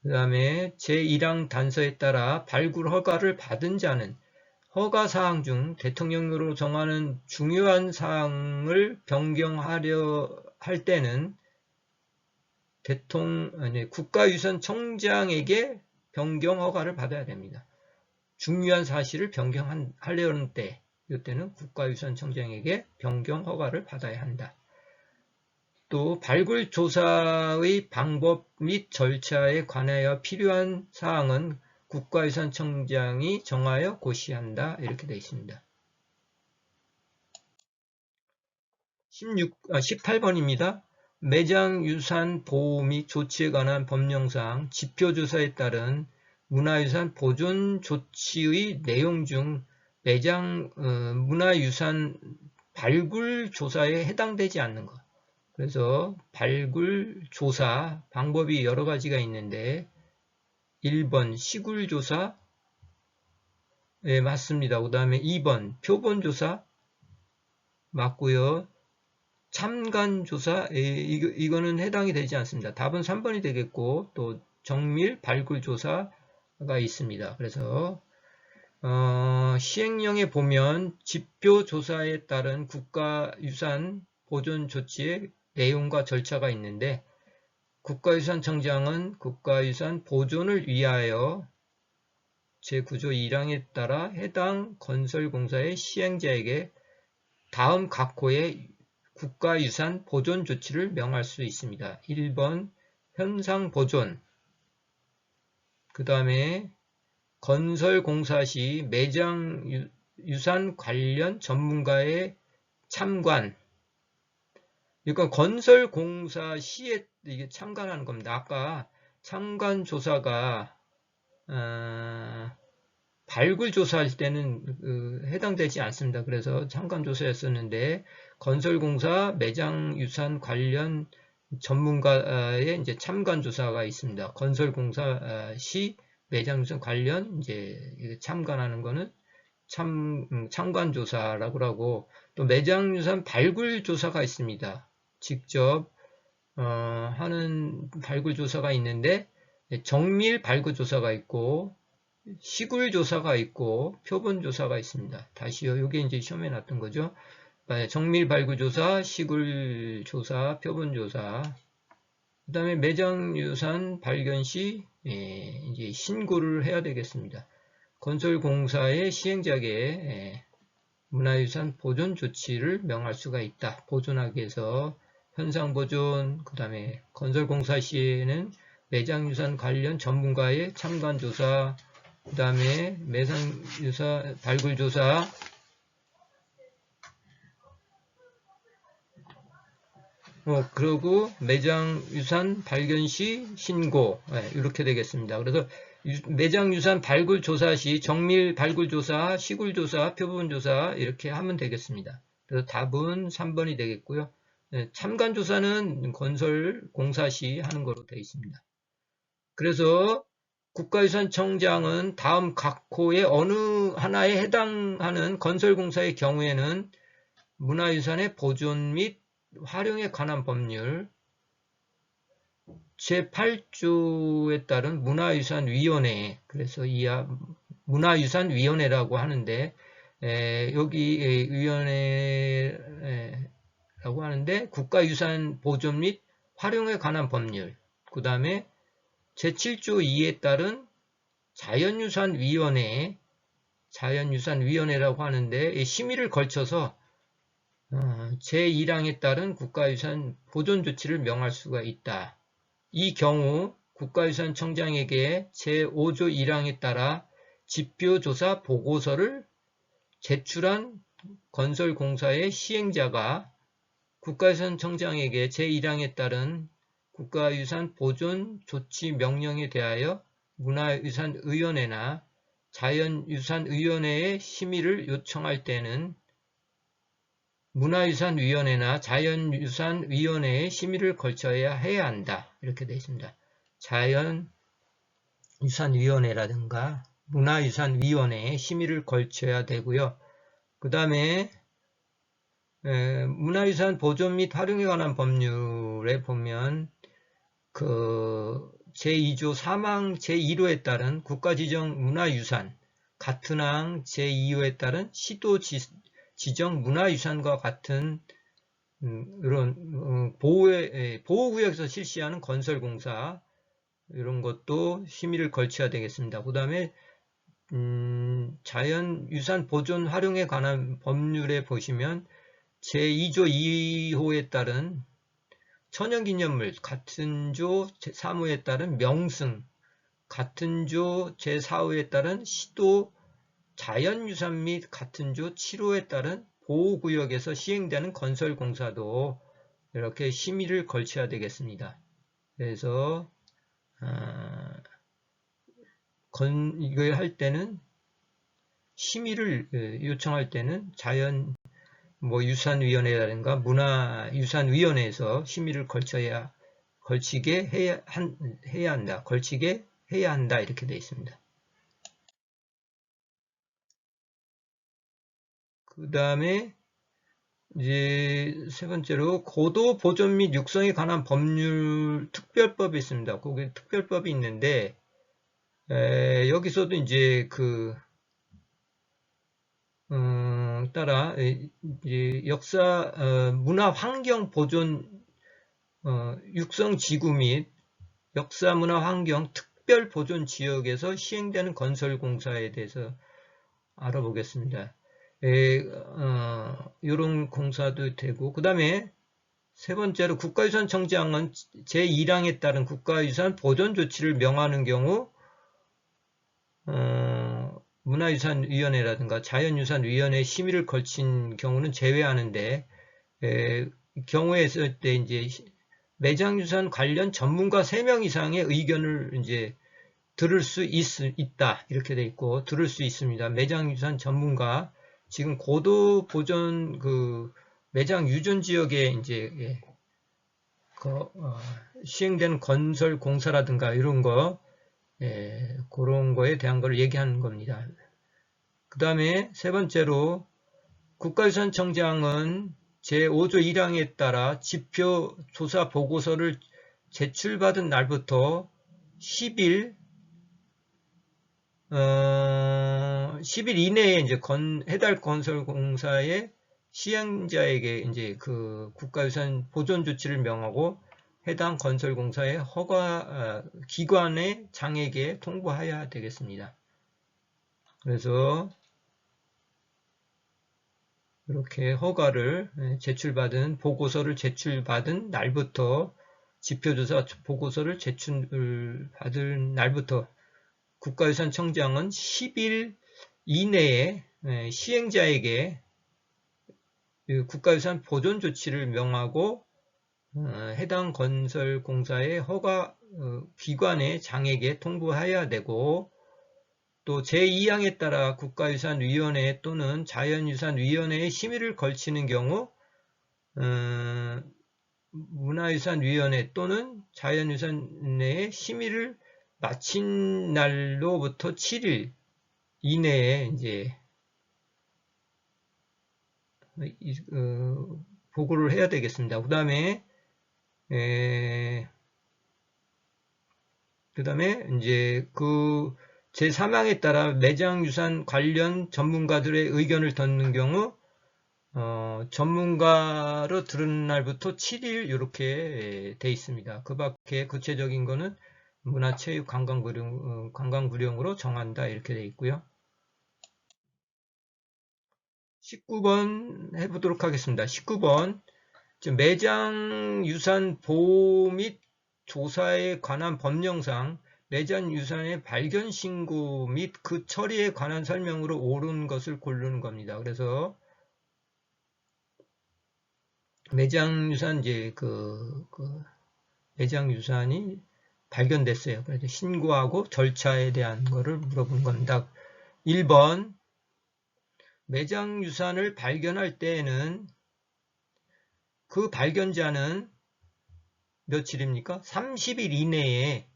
그 다음에 제1항 단서에 따라 발굴 허가를 받은 자는 허가사항 중 대통령령으로 정하는 중요한 사항을 변경하려 할 때는 국가유산청장에게 변경 허가를 받아야 됩니다. 중요한 사실을 변경하려는 때, 이때는 국가유산청장에게 변경 허가를 받아야 한다. 또 발굴 조사의 방법 및 절차에 관하여 필요한 사항은 국가유산청장이 정하여 고시한다. 이렇게 되어 있습니다. 18번입니다. 매장유산 보호 및 조치에 관한 법령상 지표조사에 따른 문화유산 보존 조치의 내용 중 문화유산 발굴 조사에 해당되지 않는 것. 그래서 발굴 조사 방법이 여러 가지가 있는데 1번 시굴조사 맞습니다. 그 다음에 2번 표본조사 맞고요. 참관조사 이거는 해당이 되지 않습니다. 답은 3번이 되겠고 또 정밀 발굴조사가 있습니다. 그래서 시행령에 보면 지표조사에 따른 국가유산 보존 조치의 내용과 절차가 있는데 국가유산청장은 국가유산 보존을 위하여 제9조 1항에 따라 해당 건설공사의 시행자에게 다음 각 호의 국가유산 보존 조치를 명할 수 있습니다. 1번 현상보존, 그 다음에 건설공사 시 매장유산 관련 전문가의 참관, 그러니까 건설공사 시에 이게 참관하는 겁니다. 아까 참관조사가 발굴조사할 때는 해당되지 않습니다. 그래서 참관조사였었는데 건설공사 매장유산 관련 전문가의 이제 참관 조사가 있습니다. 건설공사 시 매장유산 관련 이제 참관하는 거는 참관 조사라고 하고, 또 매장유산 발굴 조사가 있습니다. 직접 하는 발굴 조사가 있는데, 정밀 발굴 조사가 있고 시굴 조사가 있고 표본 조사가 있습니다. 다시요. 이게 이제 시험에 났던 거죠. 정밀 발굴 조사, 시굴 조사, 표본 조사. 그 다음에 매장유산 발견 시 이제 신고를 해야 되겠습니다. 건설공사의 시행자에게 문화유산 보존 조치를 명할 수가 있다. 보존하기 위해서 현상보존, 그 다음에 건설공사 시에는 매장유산 관련 전문가의 참관조사, 그 다음에 매장유산 발굴조사, 그리고 매장유산 발견 시 신고, 이렇게 되겠습니다. 그래서 매장유산 발굴조사 시 정밀 발굴조사, 시굴조사, 표본조사 이렇게 하면 되겠습니다. 그래서 답은 3번이 되겠고요. 참관조사는 건설공사 시 하는 거로 되어 있습니다. 그래서 국가유산청장은 다음 각 호의 어느 하나에 해당하는 건설공사의 경우에는 문화유산의 보존 및 활용에 관한 법률 제8조에 따른 문화유산위원회, 그래서 이하 문화유산위원회라고 하는데, 여기 위원회라고 하는데 국가유산 보존 및 활용에 관한 법률, 그 다음에 제7조 2에 따른 자연유산위원회라고 하는데, 심의를 거쳐서 제1항에 따른 국가유산 보존 조치를 명할 수가 있다. 이 경우 국가유산청장에게 제5조 1항에 따라 지표조사 보고서를 제출한 건설공사의 시행자가 국가유산청장에게 제1항에 따른 국가유산 보존 조치 명령에 대하여 문화유산위원회나 자연유산위원회의 심의를 요청할 때는 문화유산위원회나 자연유산위원회의 심의를 거쳐야 해야 한다. 이렇게 되어 있습니다. 자연유산위원회라든가 문화유산위원회의 심의를 거쳐야 되고요. 그 다음에 문화유산 보존 및 활용에 관한 법률에 보면 제2조 3항 제1호에 따른 국가지정 문화유산, 같은 항 제2호에 따른 시도 지정 문화유산과 같은 이런 보호구역에서 실시하는 건설공사, 이런 것도 심의를 거쳐야 되겠습니다. 그 다음에 자연유산 보존 활용에 관한 법률에 보시면 제2조 2호에 따른 천연기념물, 같은 조 제3호에 따른 명승, 같은 조 제4호에 따른 시도 자연유산 및 같은 조 7호에 따른 보호구역에서 시행되는 건설공사도 이렇게 심의를 거쳐야 되겠습니다. 그래서 이걸 할 때는 심의를 요청할 때는 유산위원회라든가 문화유산위원회에서 심의를 걸치게 해야 한다. 이렇게 되어 있습니다. 그 다음에 이제 세 번째로 고도 보존 및 육성에 관한 법률 특별법이 있습니다. 거기 특별법이 있는데, 여기서도 이제 따라 이제 역사 문화 환경 보존 육성 지구 및 역사 문화 환경 특별 보존 지역에서 시행되는 건설 공사에 대해서 알아보겠습니다. 이런 공사도 되고, 그 다음에 세 번째로 국가유산청장은 제1항에 따른 국가유산 보존 조치를 명하는 경우 문화유산위원회라든가 자연유산위원회 심의를 거친 경우는 제외하는데, 경우에 있을 때 이제 매장유산 관련 전문가 3명 이상의 의견을 이제 들을 수 있다. 이렇게 돼 있고, 들을 수 있습니다. 매장유산 전문가, 지금 고도 보존 매장 유존 지역에 이제 시행되는 건설 공사라든가 이런 거, 그런 거에 대한 걸 얘기하는 겁니다. 그 다음에 세 번째로 국가유산청장은 제5조 1항에 따라 지표 조사 보고서를 제출받은 날부터 10일 이내에 이제 해달 건설공사의 시행자에게 이제 그 국가유산 보존 조치를 명하고 해당 건설공사의 허가 기관의 장에게 통보해야 되겠습니다. 그래서 이렇게 허가를 보고서를 제출받은 날부터 지표조사 보고서를 제출받은 날부터 국가유산청장은 10일 이내에 시행자에게 국가유산 보존 조치를 명하고 해당 건설공사의 허가 기관의 장에게 통보해야 되고, 또 제2항에 따라 국가유산위원회 또는 자연유산위원회의 심의를 거치는 경우 문화유산위원회 또는 자연유산위원회의 심의를 마친 날로부터 7일 이내에 이제 보고를 해야 되겠습니다. 그 다음에 이제 그 제3항에 따라 매장유산 관련 전문가들의 의견을 듣는 경우 전문가로 들은 날부터 7일 이렇게 돼 있습니다. 그 밖에 구체적인 거는 문화체육 관광구령으로 정한다 이렇게 돼 있고요. 19번 해보도록 하겠습니다. 19번 매장유산 보호 및 조사에 관한 법령상 매장유산의 발견 신고 및 그 처리에 관한 설명으로 옳은 것을 고르는 겁니다. 그래서 매장유산 이제 매장유산이 발견됐어요. 그래서 신고하고 절차에 대한 거를 물어보는 겁니다. 1번 매장유산을 발견할 때에는 그 발견자는 며칠입니까? 30일 이내에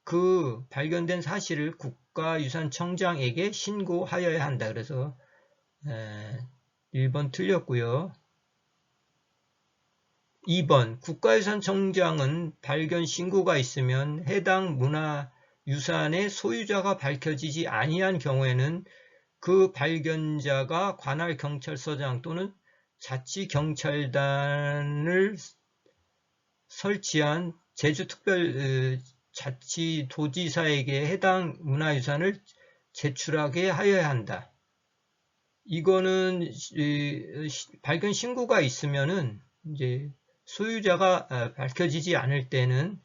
그 발견된 사실을 국가유산청장에게 신고하여야 한다. 그래서 1번 틀렸고요. 2번 국가유산청장은 발견 신고가 있으면 해당 문화유산의 소유자가 밝혀지지 아니한 경우에는 그 발견자가 관할 경찰서장 또는 자치경찰단을 설치한 제주특별자치도지사에게 해당 문화유산을 제출하게 하여야 한다. 이거는 발견 신고가 있으면은 이제 소유자가 밝혀지지 않을 때는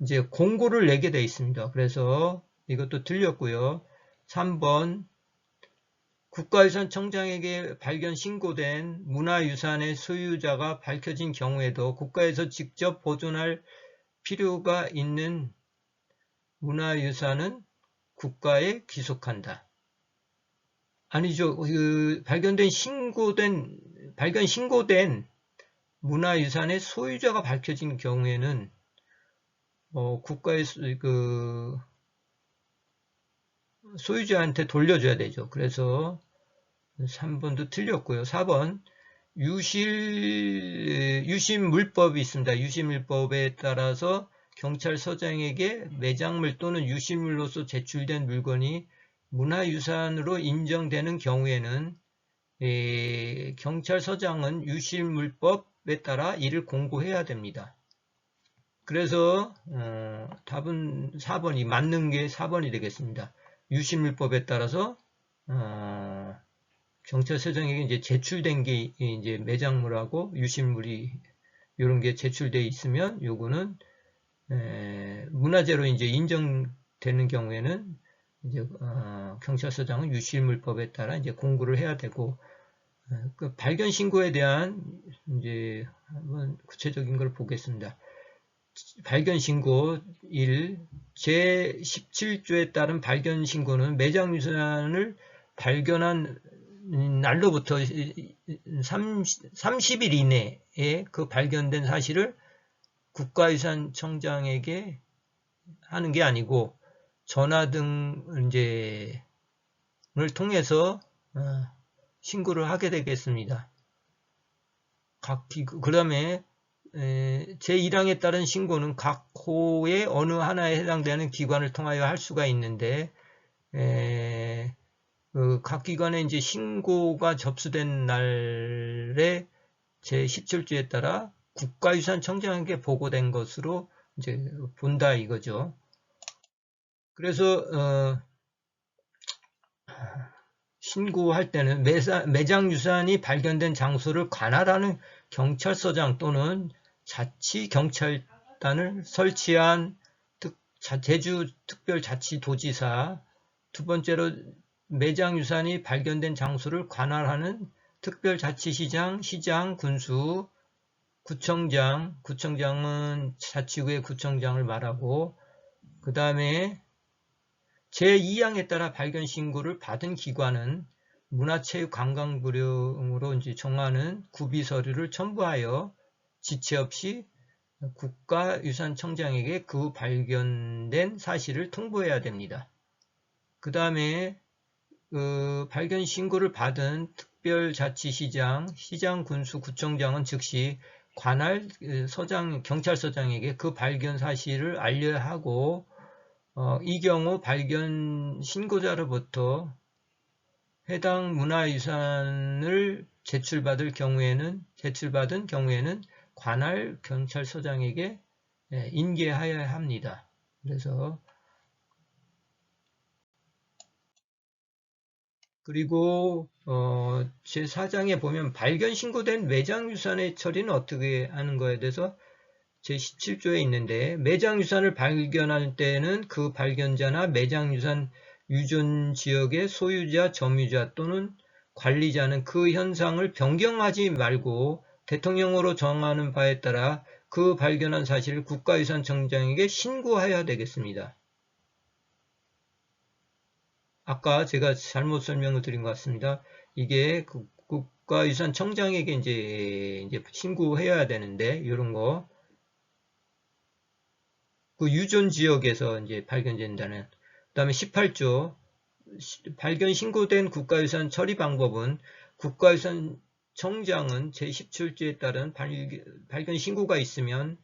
이제 공고를 내게 되어 있습니다. 그래서 이것도 틀렸고요. 3번 국가유산청장에게 발견 신고된 문화유산의 소유자가 밝혀진 경우에도 국가에서 직접 보존할 필요가 있는 문화유산은 국가에 귀속한다. 아니죠. 발견 신고된 문화유산의 소유자가 밝혀진 경우에는 국가의 소유자한테 돌려줘야 되죠. 그래서 3번도 틀렸고요. 4번 유심물법이 있습니다. 유심물법에 따라서 경찰서장에게 매장물 또는 유심물로서 제출된 물건이 문화유산으로 인정되는 경우에는 경찰서장은 유심물법에 따라 이를 공고해야 됩니다. 그래서 답은 4번이 맞는 게 4번이 되겠습니다. 유심물법에 따라서 경찰서장에게 이제 제출된 게 이제 매장물하고 유심물이 이런 게 제출되어 있으면 요거는 문화재로 이제 인정되는 경우에는 이제 경찰서장은 유실물법에 따라 이제 공고를 해야 되고, 그 발견 신고에 대한 이제 한번 구체적인 걸 보겠습니다. 발견 신고 1. 제17조에 따른 발견 신고는 매장유산을 발견한 날로부터 30일 이내에 그 발견된 사실을 국가유산청장에게 하는 게 아니고 전화 등 이제 을 통해서 신고를 하게 되겠습니다. 그 다음에 제1항에 따른 신고는 각 호의 어느 하나에 해당되는 기관을 통하여 할 수가 있는데 각 기관에 이제 신고가 접수된 날에 제17조에 따라 국가유산청장에게 보고된 것으로 이제 본다 이거죠. 그래서 신고할 때는 매장유산이 발견된 장소를 관할하는 경찰서장 또는 자치경찰단을 설치한 제주특별자치도지사, 두 번째로 매장유산이 발견된 장소를 관할하는 특별자치시장, 시장, 군수, 구청장, 구청장은 자치구의 구청장을 말하고, 그 다음에 제2항에 따라 발견 신고를 받은 기관은 문화체육관광부령으로 이제 정하는 구비 서류를 첨부하여 지체 없이 국가유산청장에게 그 발견된 사실을 통보해야 됩니다. 그 다음에 발견 신고를 받은 특별자치시장, 시장, 군수, 구청장은 즉시 관할 경찰서장에게 그 발견 사실을 알려야 하고, 이 경우 발견 신고자로부터 해당 문화유산을 제출받은 경우에는 관할 경찰서장에게 인계하여야 합니다. 그래서 그리고 제4장에 보면 발견 신고된 매장유산의 처리는 어떻게 하는 거에 대해서 제17조에 있는데, 매장유산을 발견할 때는 그 발견자나 매장유산 유존지역의 소유자, 점유자 또는 관리자는 그 현상을 변경하지 말고 대통령으로 정하는 바에 따라 그 발견한 사실을 국가유산청장에게 신고해야 되겠습니다. 아까 제가 잘못 설명을 드린 것 같습니다. 이게 국가유산청장에게 이제 신고해야 되는데, 이런 거. 그 유존 지역에서 이제 발견된다는. 그 다음에 18조. 발견 신고된 국가유산 처리 방법은 국가유산청장은 제17조에 따른 발견 신고가 있으면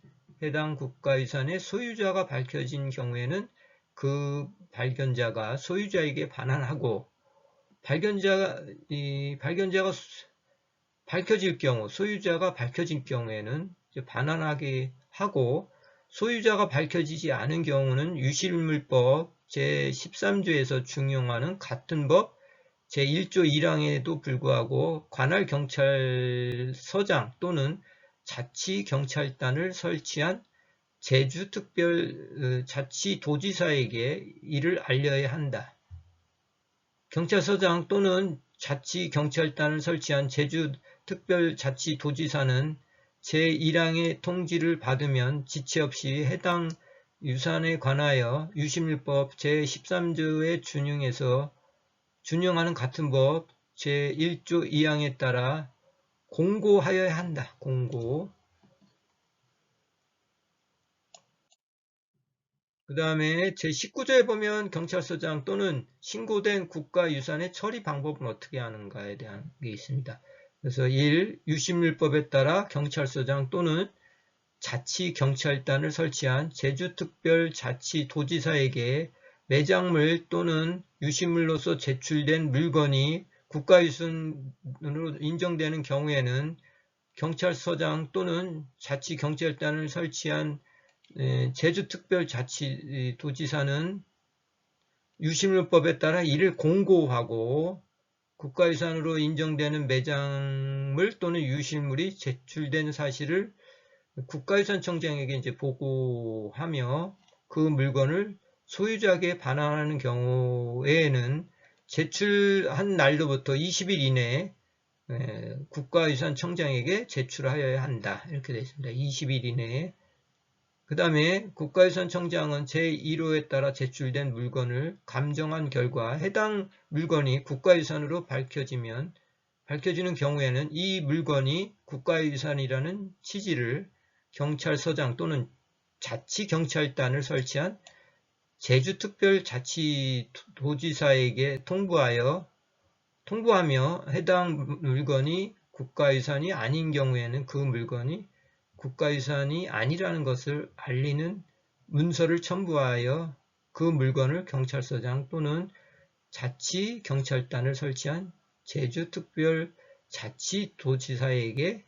해당 국가유산의 소유자가 밝혀진 경우에는 그 발견자가 소유자에게 반환하고, 발견자가 밝혀질 경우, 소유자가 밝혀질 경우에는 반환하게 하고, 소유자가 밝혀지지 않은 경우는 유실물법 제13조에서 준용하는 같은 법 제1조 1항에도 불구하고 관할 경찰서장 또는 자치경찰단을 설치한 제주특별자치도지사에게 이를 알려야 한다. 경찰서장 또는 자치경찰단을 설치한 제주특별자치도지사는 제1항의 통지를 받으면 지체 없이 해당 유산에 관하여 유실물법 제13조에 준용하는 같은 법 제1조 2항에 따라 공고하여야 한다. 공고. 그 다음에 제19조에 보면 경찰서장 또는 신고된 국가유산의 처리 방법은 어떻게 하는가에 대한 게 있습니다. 그래서 1. 유실물법에 따라 경찰서장 또는 자치경찰단을 설치한 제주특별자치도지사에게 매장물 또는 유실물로서 제출된 물건이 국가유산으로 인정되는 경우에는 경찰서장 또는 자치경찰단을 설치한 제주특별자치도지사는 유실물법에 따라 이를 공고하고, 국가유산으로 인정되는 매장물 또는 유실물이 제출된 사실을 국가유산청장에게 이제 보고하며 그 물건을 소유자에게 반환하는 경우에는 제출한 날로부터 20일 이내에 국가유산청장에게 제출하여야 한다. 이렇게 되어 있습니다. 20일 이내에. 그 다음에 국가유산청장은 제1호에 따라 제출된 물건을 감정한 결과 해당 물건이 국가유산으로 밝혀지는 경우에는 이 물건이 국가유산이라는 취지를 경찰서장 또는 자치경찰단을 설치한 제주특별자치도지사에게 통보하며 해당 물건이 국가유산이 아닌 경우에는 그 물건이 국가유산이 아니라는 것을 알리는 문서를 첨부하여 그 물건을 경찰서장 또는 자치경찰단을 설치한 제주특별자치도지사에게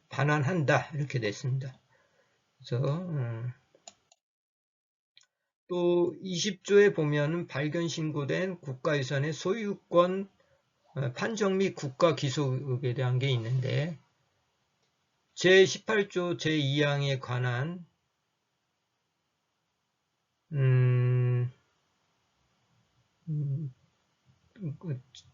반환한다. 이렇게 됐습니다. 그래서 또 20조에 보면은 발견 신고된 국가유산의 소유권 판정 및 국가 귀속에 대한 게 있는데 제18조 제2항에 관한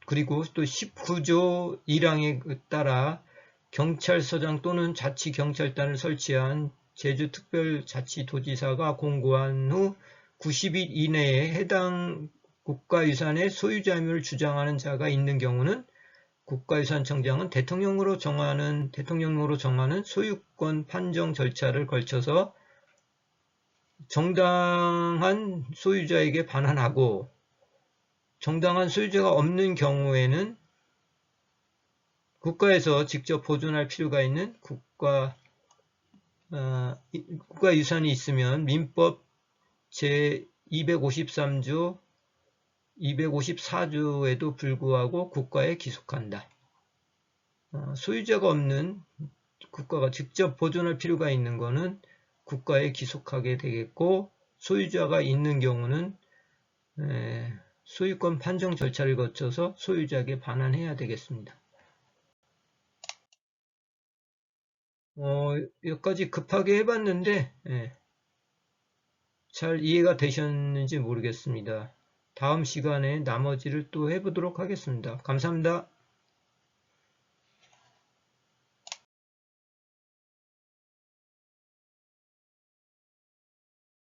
그리고 또 19조 1항에 따라 경찰서장 또는 자치경찰단을 설치한 제주특별자치도지사가 공고한 후 90일 이내에 해당 국가유산의 소유자임을 주장하는 자가 있는 경우는 국가유산청장은 대통령으로 정하는 소유권 판정 절차를 걸쳐서 정당한 소유자에게 반환하고 정당한 소유자가 없는 경우에는 국가에서 직접 보존할 필요가 있는 국가유산이 있으면 민법 제253조, 254조에도 불구하고 국가에 귀속한다. 소유자가 없는 국가가 직접 보존할 필요가 있는 것은 국가에 귀속하게 되겠고 소유자가 있는 경우는 소유권 판정 절차를 거쳐서 소유자에게 반환해야 되겠습니다. 여기까지 급하게 해봤는데 잘 이해가 되셨는지 모르겠습니다. 다음 시간에 나머지를 또 해보도록 하겠습니다. 감사합니다.